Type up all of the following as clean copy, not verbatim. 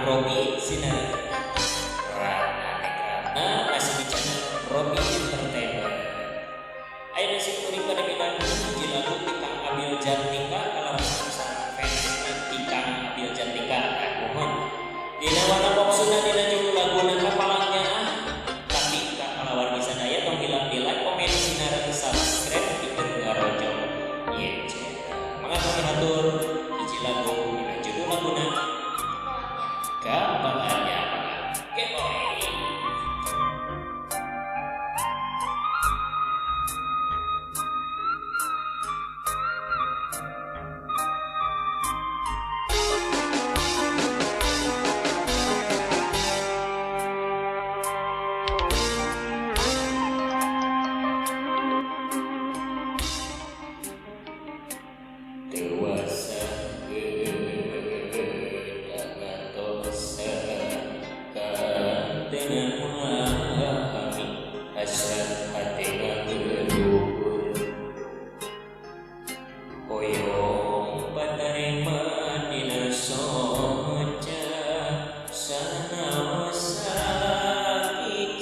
Robi Sinar Rana masih di channel Robi Entertainment. Ayo nasi kuning pada bilang jila tikang ambil jantika kalau sama fans tikang ambil jantika mohon dina warna boxuna dina judul lagu kapalangnya tapi kapalawan bisa daya tong bilang di like komen sinar subscribe di Garojo ye mangga hatur hiji lagu dina judul laguna kapalangnya Gemoy. Dewasa dengan memahami hasrat hati berluhur hoyong patarima dina soja sana sakit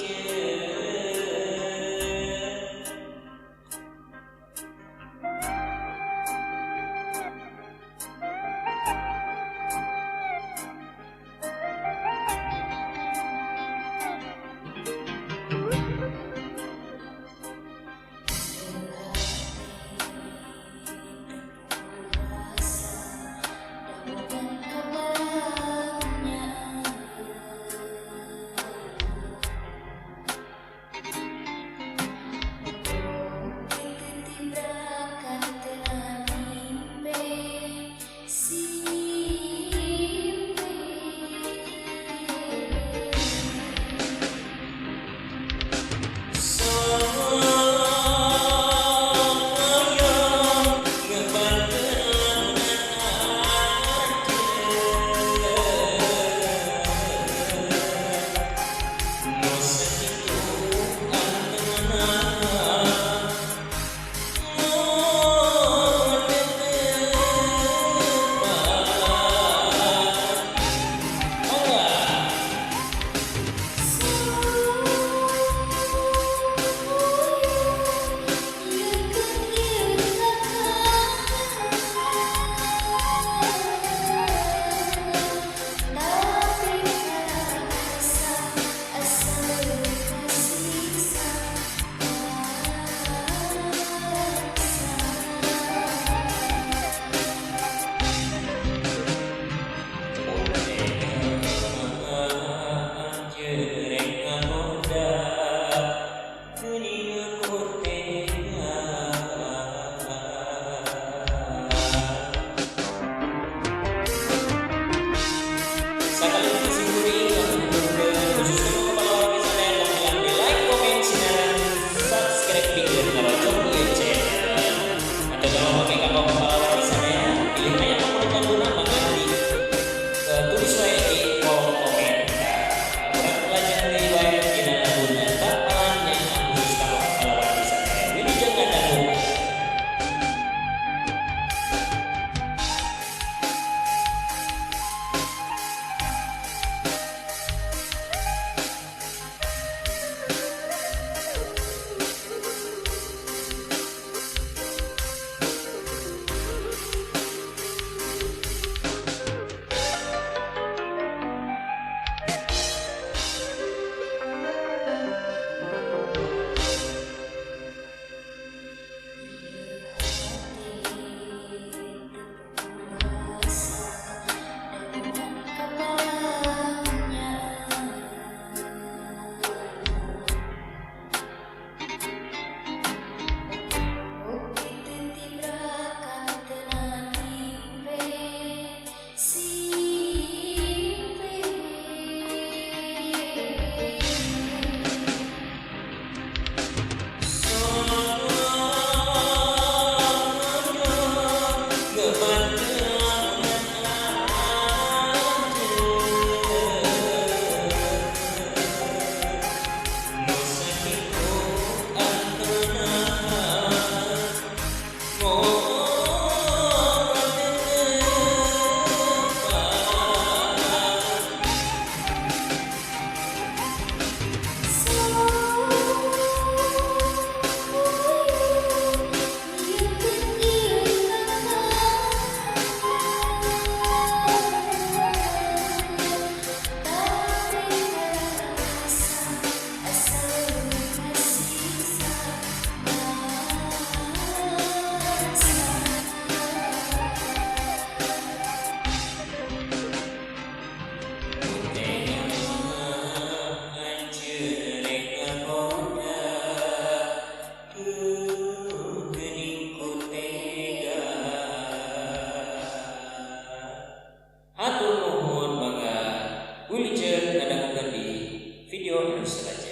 lulus saja.